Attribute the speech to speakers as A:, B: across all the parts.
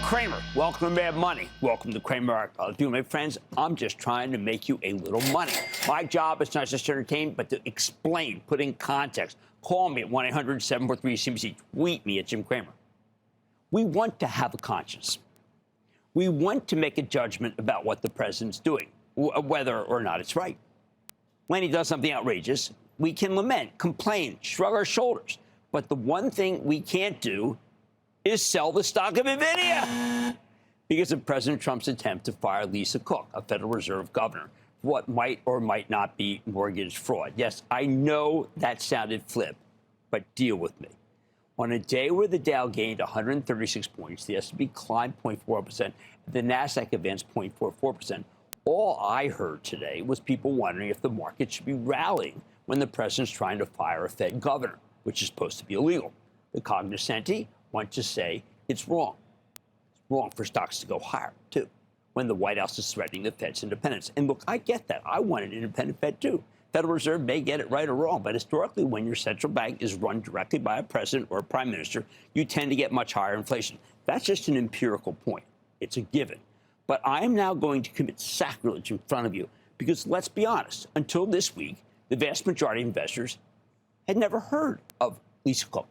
A: Kramer, welcome to Mad Money. Welcome to Kramer. My friends, I'm just trying to make you a little money. My job is not just to entertain, but to explain, put in context. Call me at 1-800-743-CNBC. Tweet me at Jim Cramer. We want to have a conscience. We want to make a judgment about what the president's doing, whether or not it's right. When he does something outrageous, we can lament, complain, shrug our shoulders. But the one thing we can't do is sell the stock of Nvidia because of President Trump's attempt to fire Lisa Cook, a Federal Reserve governor, for what might or might not be mortgage fraud. Yes, I know that sounded flip, but deal with me. On a day where the Dow gained 136 points, the S&P climbed 0.4%, the Nasdaq advanced 0.44%, all I heard today was people wondering if the market should be rallying when the president's trying to fire a Fed governor, which is supposed to be illegal. The cognoscenti want to say it's wrong. It's wrong for stocks to go higher, too, when the White House is threatening the Fed's independence. And look, I get that. I want an independent Fed, too. Federal Reserve may get it right or wrong, but historically, when your central bank is run directly by a president or a prime minister, you tend to get much higher inflation. That's just an empirical point. It's a given. But I am now going to commit sacrilege in front of you because, let's be honest, until this week, the vast majority of investors had never heard of Lisa Cook.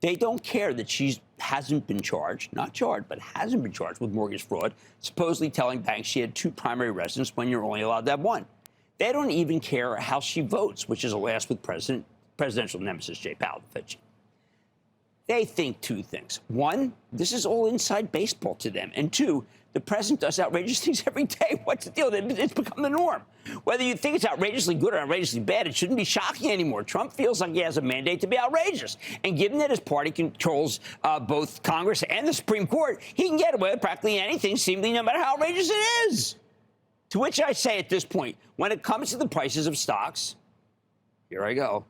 A: They don't care that she hasn't been charged, not charged, but hasn't been charged with mortgage fraud, supposedly telling banks she had two primary residences when you're only allowed to have one. They don't even care how she votes, which is alas with presidential nemesis Jay Powell, the Fed chief. They think two things. One, this is all inside baseball to them. And two, the president does outrageous things every day. What's the deal? It's become the norm. Whether you think it's outrageously good or outrageously bad, it shouldn't be shocking anymore. Trump feels like he has a mandate to be outrageous. And given that his party controls both Congress and the Supreme Court, he can get away with practically anything, seemingly no matter how outrageous it is. To which I say at this point, when it comes to the prices of stocks, here I go,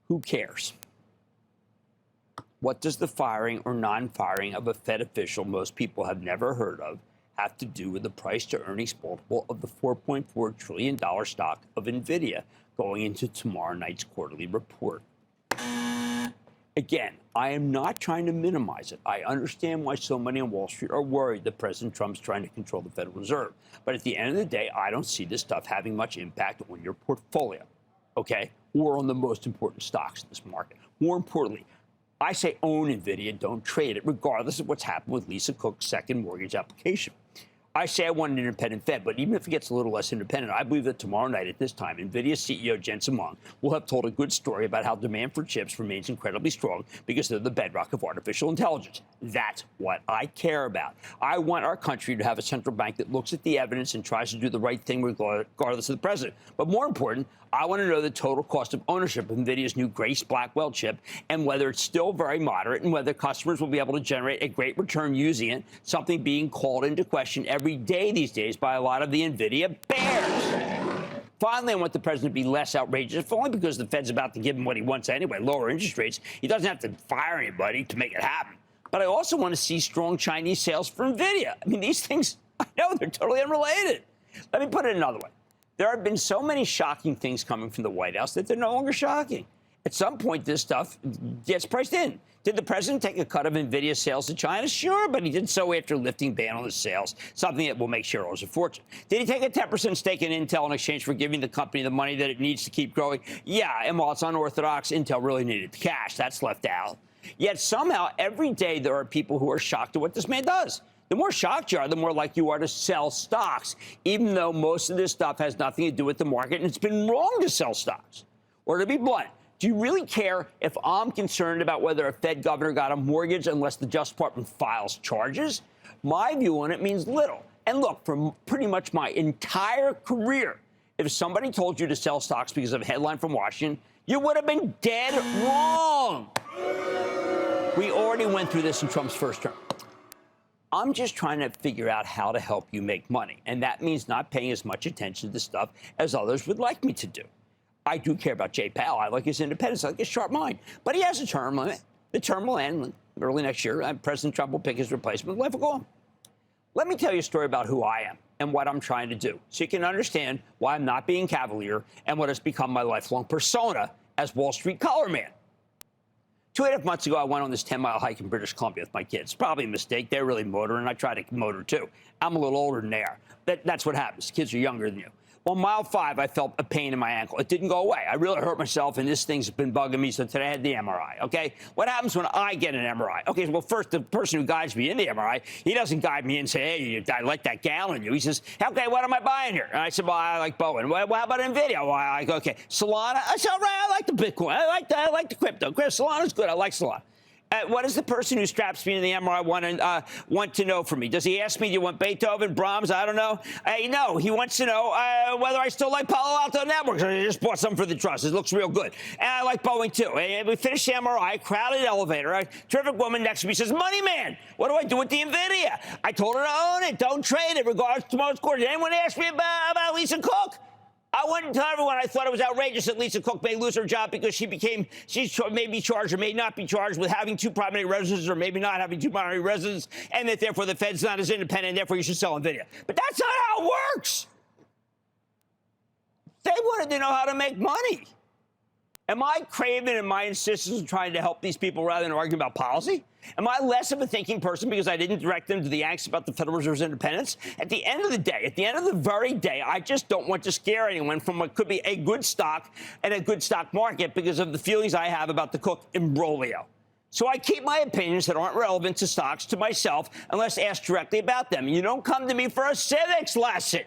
A: who cares? What does the firing or non-firing of a Fed official most people have never heard of have to do with the price-to-earnings multiple of the $4.4 trillion stock of Nvidia going into tomorrow night's quarterly report? Again, I am not trying to minimize it. I understand why so many on Wall Street are worried that President Trump's trying to control the Federal Reserve. But at the end of the day, I don't see this stuff having much impact on your portfolio, okay, or on the most important stocks in this market. More importantly, I say own Nvidia, don't trade it, regardless of what's happened with Lisa Cook's second mortgage application. I say I want an independent Fed, but even if it gets a little less independent, I believe that tomorrow night at this time, Nvidia CEO Jensen Huang will have told a good story about how demand for chips remains incredibly strong because they're the bedrock of artificial intelligence. That's what I care about. I want our country to have a central bank that looks at the evidence and tries to do the right thing regardless of the president. But more important, I want to know the total cost of ownership of NVIDIA's new Grace Blackwell chip and whether it's still very moderate and whether customers will be able to generate a great return using it, something being called into question every day these days by a lot of the NVIDIA bears. Finally, I want the president to be less outrageous, if only because the Fed's about to give him what he wants anyway, lower interest rates. He doesn't have to fire anybody to make it happen. But I also want to see strong Chinese sales for NVIDIA. I mean, these things, I know they're totally unrelated. Let me put it another way. There have been so many shocking things coming from the White House that they're no longer shocking. At some point, this stuff gets priced in. Did the president take a cut of NVIDIA sales to China? Sure, but he did so after lifting ban on the sales, something that will make shareholders a fortune. Did he take a 10% stake in Intel in exchange for giving the company the money that it needs to keep growing? Yeah, and while it's unorthodox, Intel really needed the cash. That's left out. Yet somehow, every day, there are people who are shocked at what this man does. The more shocked you are, the more likely you are to sell stocks, even though most of this stuff has nothing to do with the market, and it's been wrong to sell stocks. Or to be blunt, do you really care if I'm concerned about whether a Fed governor got a mortgage unless the Justice Department files charges? My view on it means little. And look, for pretty much my entire career, if somebody told you to sell stocks because of a headline from Washington, you would have been dead wrong. We already went through this in Trump's first term. I'm just trying to figure out how to help you make money, and that means not paying as much attention to this stuff as others would like me to do. I do care about Jay Powell. I like his independence. I like his sharp mind. But he has a term limit. The term will end early next year, and President Trump will pick his replacement. Life will go on. Let me tell you a story about who I am and what I'm trying to do, so you can understand why I'm not being cavalier and what has become my lifelong persona as Wall Street collar man. 2.5 months ago, I went on this 10-mile hike in British Columbia with my kids. Probably a mistake. They're really motoring. I try to motor, too. I'm a little older than they are. That's what happens. Kids are younger than you. On mile 5, I felt a pain in my ankle. It didn't go away. I really hurt myself, and this thing's been bugging me, so today I had the MRI, okay? What happens when I get an MRI? Okay, well, first, the person who guides me in the MRI, he doesn't guide me and say, hey, I like that gal in you. He says, okay, what am I buying here? And I said, well, I like Boeing. Well, how about Nvidia? Well, I go, okay, Solana? I said, all right, I like the Bitcoin. I like the crypto. Solana's good. I like Solana. What does the person who straps me in the MRI want to know from me? Does he ask me, do you want Beethoven, Brahms? I don't know. No, he wants to know whether I still like Palo Alto Networks. I just bought some for the trust. It looks real good. And I like Boeing, too. And we finished the MRI, crowded elevator. A terrific woman next to me says, money man, what do I do with the Nvidia? I told her to own it. Don't trade it. Regards to tomorrow's court. Did anyone ask me about Lisa Cook? I wouldn't tell everyone I thought it was outrageous that Lisa Cook may lose her job because she may be charged or may not be charged with having 2 primary residences or maybe not having 2 primary residences, and that therefore the Fed's not as independent, and therefore you should sell Nvidia. But that's not how it works. They wanted to know how to make money. Am I craven in my insistence of trying to help these people rather than arguing about policy? Am I less of a thinking person because I didn't direct them to the angst about the Federal Reserve's independence? At the end of the day, at the end of the very day, I just don't want to scare anyone from what could be a good stock and a good stock market because of the feelings I have about the Cook imbroglio. So I keep my opinions that aren't relevant to stocks to myself unless asked directly about them. You don't come to me for a civics lesson.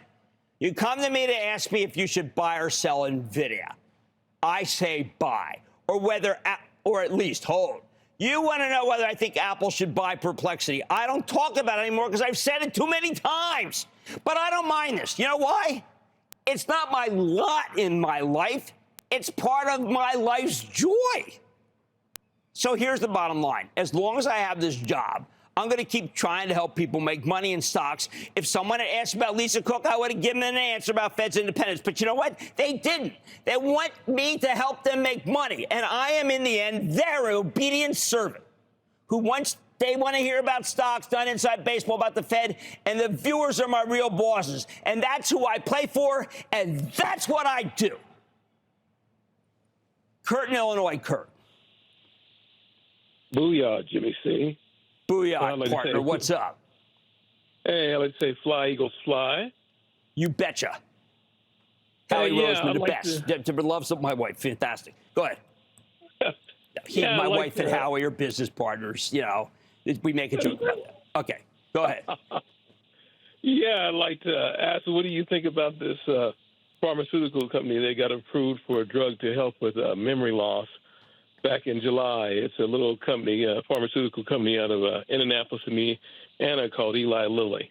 A: You come to me to ask me if you should buy or sell Nvidia. I say buy, or at least hold. You want to know whether I think Apple should buy Perplexity. I don't talk about it anymore because I've said it too many times. But I don't mind this. You know why? It's not my lot in my life. It's part of my life's joy. So here's the bottom line. As long as I have this job, I'm going to keep trying to help people make money in stocks. If someone had asked about Lisa Cook, I would have given them an answer about Fed's independence. But you know what? They didn't. They want me to help them make money. And I am, in the end, their obedient servant who they want to hear about stocks, done inside baseball about the Fed, and the viewers are my real bosses. And that's who I play for, and that's what I do. Kurt in Illinois. Kurt.
B: Booyah, Jimmy C.
A: Booyah, partner. What's up?
B: Hey, let's say fly, Eagles, fly.
A: You betcha. Howie Roseman, the best. Loves my wife. Fantastic. Go ahead. My wife and Howie are business partners. You know, we make a joke about that. Okay, go ahead.
B: I'd like to ask, what do you think about this pharmaceutical company? They got approved for a drug to help with memory loss back in July. It's a little company, a pharmaceutical company out of Indianapolis, Indiana, called Eli Lilly.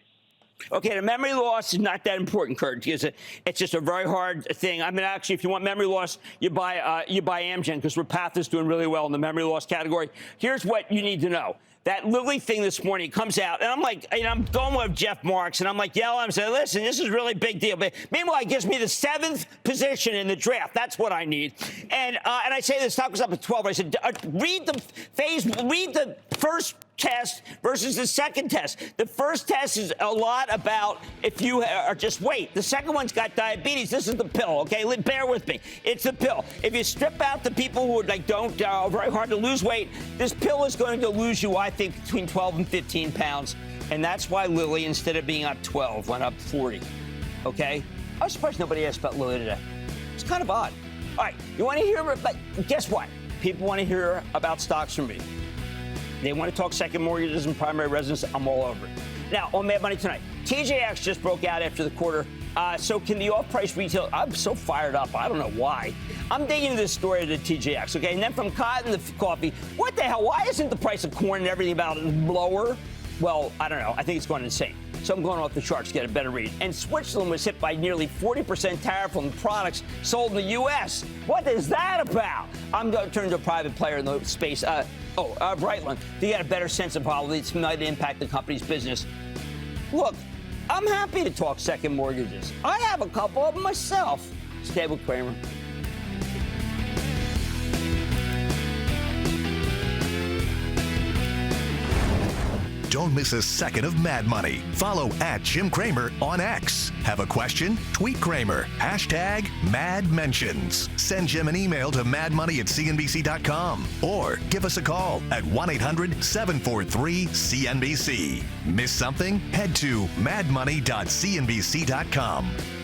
A: Okay, the memory loss is not that important, Kurt, because it's just a very hard thing. I mean, actually, if you want memory loss, you buy Amgen, because Repatha is doing really well in the memory loss category. Here's what you need to know. That Lilly thing this morning comes out, and I'm like, I'm going with Jeff Marks, and I'm like, I'm saying, listen, this is a really big deal. But meanwhile, it gives me the 7th position in the draft. That's what I need. And I say the stock was up at 12. I said, read the first test versus the second test. The first test is a lot about if you are just wait. The second one's got diabetes. This is the pill, okay? Bear with me. It's the pill. If you strip out the people who are very hard to lose weight, this pill is going to lose you, I think, between 12 and 15 pounds. And that's why Lilly, instead of being up 12, went up 40, okay? I was surprised nobody asked about Lilly today. It's kind of odd. All right, you want to hear about, guess what? People want to hear about stocks from me. They want to talk second mortgages and primary residence. I'm all over it. Now, on Mad Money tonight, TJX just broke out after the quarter. So can the off-price retail? I'm so fired up. I don't know why. I'm digging this story of the TJX, okay? And then from cotton to coffee, what the hell? Why isn't the price of corn and everything about it lower? Well, I don't know. I think it's going insane. So I'm going off the charts to get a better read. And Switzerland was hit by nearly 40% tariff on products sold in the U.S. What is that about? I'm going to turn to a private player in the space. Brightland, to get a better sense of how this might impact the company's business. Look, I'm happy to talk second mortgages. I have a couple of them myself. Stay with Kramer.
C: Don't miss a second of Mad Money. Follow at Jim Cramer on X. Have a question? Tweet Kramer. Hashtag Mad Mentions. Send Jim an email to madmoney@cnbc.com or give us a call at 1-800-743-CNBC. Miss something? Head to madmoney.cnbc.com.